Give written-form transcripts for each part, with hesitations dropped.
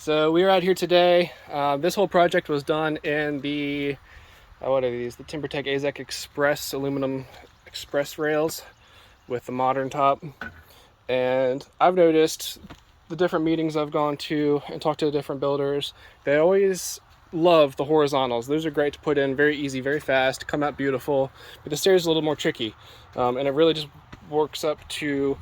So we are out here today. This whole project was done in the, what are these? The TimberTech AZEK Express aluminum express rails with the modern top. And I've noticed the different meetings I've gone to and talked to the different builders, they always love the horizontals. Those are great to put in, very easy, very fast, come out beautiful. But the stairs is a little more tricky. And it really just works up to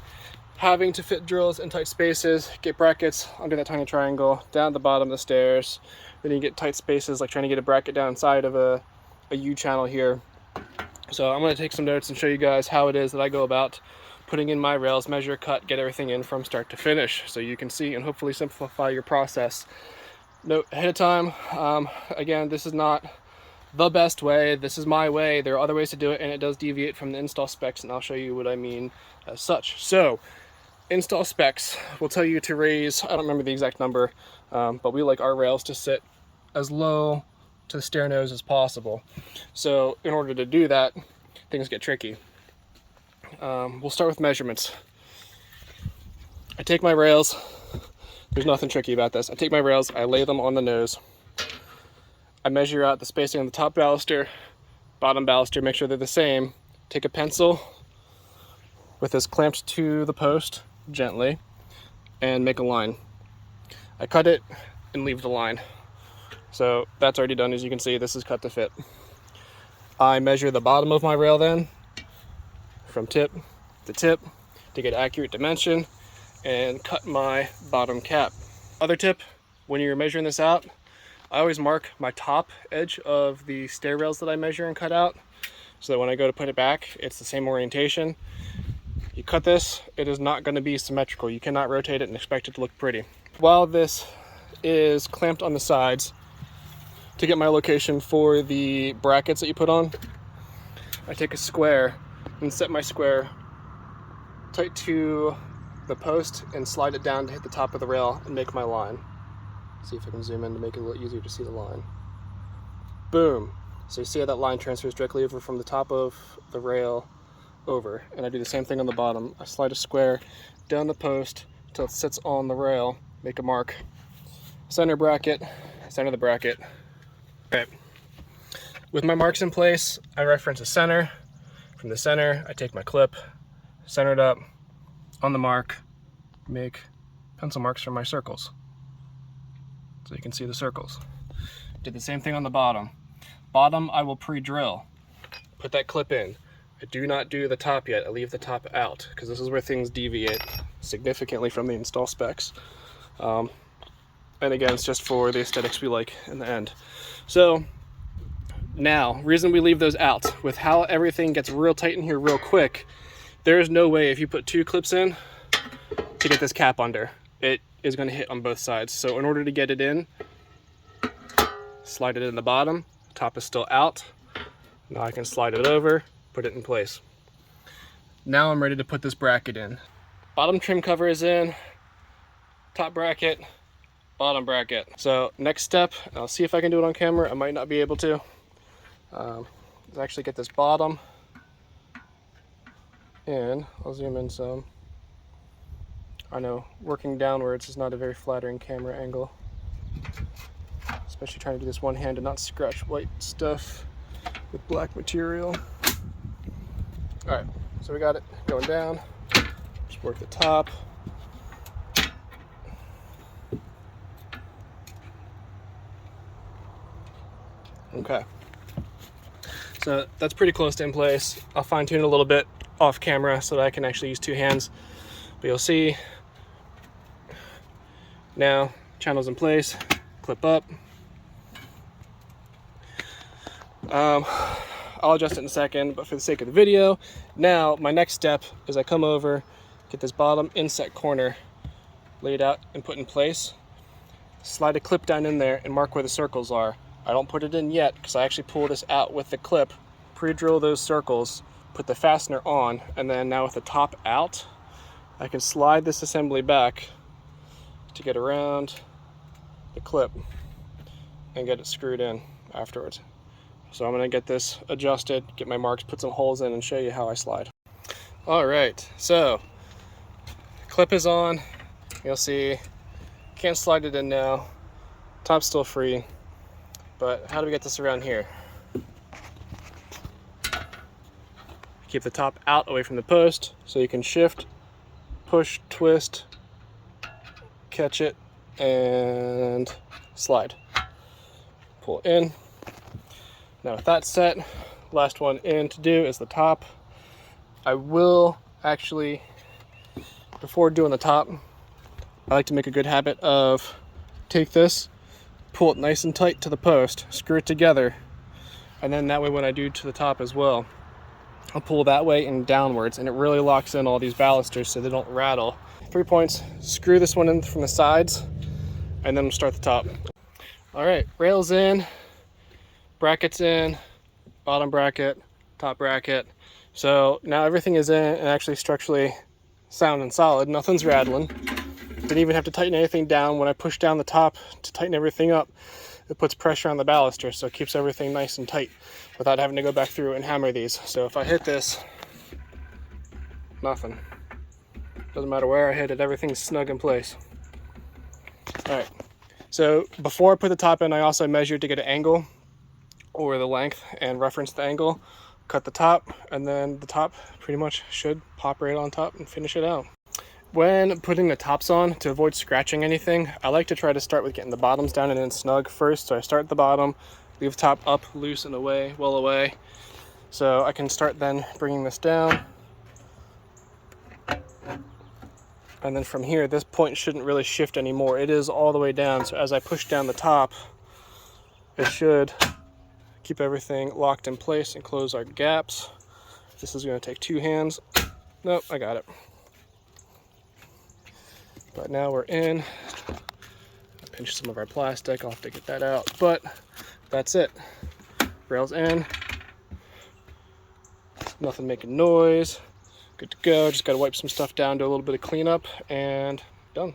having to fit drills in tight spaces, get brackets under that tiny triangle, down at the bottom of the stairs. Then you get tight spaces like trying to get a bracket down inside of a U channel here. So I'm going to take some notes and show you guys how it is that I go about putting in my rails, measure, cut, get everything in from start to finish, so you can see and hopefully simplify your process. Note ahead of time, again, this is not the best way. This is my way. There are other ways to do it, and it does deviate from the install specs, and I'll show you what I mean as such. So install specs will tell you to raise, I don't remember the exact number, but we like our rails to sit as low to the stair nose as possible. So in order to do that, things get tricky. We'll start with measurements. I take my rails, there's nothing tricky about this. I take my rails, I lay them on the nose. I measure out the spacing on the top baluster, bottom baluster, make sure they're the same. Take a pencil with this clamped to the post gently and make a line. I cut it and leave the line. So that's already done. As you can see, this is cut to fit. I measure the bottom of my rail then from tip to tip to get accurate dimension and cut my bottom cap. Other tip, when you're measuring this out, I always mark my top edge of the stair rails that I measure and cut out, so that when I go to put it back, it's the same orientation. You cut this, it is not going to be symmetrical. You cannot rotate it and expect it to look pretty. While this is clamped on the sides, to get my location for the brackets that you put on, I take a square and set my square tight to the post and slide it down to hit the top of the rail and make my line. See if I can zoom in to make it a little easier to see the line. Boom. So you see how that line transfers directly over from the top of the rail over. And I do the same thing on the bottom. I slide a square down the post until it sits on the rail, make a mark. Center bracket, center the bracket. Okay. With my marks in place, I reference a center. From the center, I take my clip, center it up on the mark, make pencil marks for my circles. So you can see the circles. Did the same thing on the bottom. Bottom, I will pre-drill. Put that clip in. I do not do the top yet. I leave the top out because this is where things deviate significantly from the install specs. And again, it's just for the aesthetics we like in the end. So now, reason we leave those out, with how everything gets real tight in here real quick, there is no way if you put two clips in to get this cap under. It is going to hit on both sides. So in order to get it in, slide it in the bottom, top is still out. Now I can slide it over, put it in place. Now I'm ready to put this bracket in. Bottom trim cover is in, top bracket, bottom bracket. So next step, I'll see if I can do it on camera. I might not be able to. Let's actually get this bottom in. I'll zoom in some. I know working downwards is not a very flattering camera angle, especially trying to do this one hand and not scratch white stuff with black material. All right, so we got it going down. Just work the top. Okay. So that's pretty close to in place. I'll fine tune it a little bit off camera so that I can actually use two hands. But you'll see now, channel's in place, clip up. I'll adjust it in a second, but for the sake of the video, now my next step is I come over, get this bottom inset corner laid out and put in place, slide a clip down in there and mark where the circles are. I don't put it in yet because I actually pull this out with the clip, pre-drill those circles, put the fastener on, and then now with the top out, I can slide this assembly back to get around the clip and get it screwed in afterwards. So I'm going to get this adjusted, get my marks, put some holes in, and show you how I slide. All right, so clip is on. You'll see Can't slide it in now. Top's still free. But how do we get this around here? Keep the top out away from the post so you can shift, push, twist, catch it, and slide. Pull in. Now with that set, last one in to do is the top. I will actually, before doing the top, I like to make a good habit of take this, pull it nice and tight to the post, screw it together, and then that way when I do to the top as well, I'll pull that way and downwards, and it really locks in all these balusters so they don't rattle. 3 points, screw this one in from the sides, and then we'll start the top. All right, rails in, brackets in, bottom bracket, top bracket. So now everything is in and actually structurally sound and solid. Nothing's rattling. Didn't even have to tighten anything down. When I push down the top to tighten everything up, it puts pressure on the baluster, so it keeps everything nice and tight without having to go back through and hammer these. So if I hit this, nothing. Doesn't matter where I hit it, everything's snug in place. All right, so before I put the top in, I also measured to get an angle or the length and reference the angle, cut the top, and then the top pretty much should pop right on top and finish it out. When putting the tops on, to avoid scratching anything, I like to try to start with getting the bottoms down and in snug first. So I start at the bottom, leave the top up, loose and away, well away. So I can start then bringing this down. And then from here, this point shouldn't really shift anymore. It is all the way down. So as I push down the top, it should keep everything locked in place and close our gaps. This is going to take 2 hands. Nope, I got it. But now we're in. I pinched some of our plastic. I'll have to get that out. But that's it. Rails in. Nothing making noise. Good to go. Just got to wipe some stuff down, do a little bit of cleanup, and done.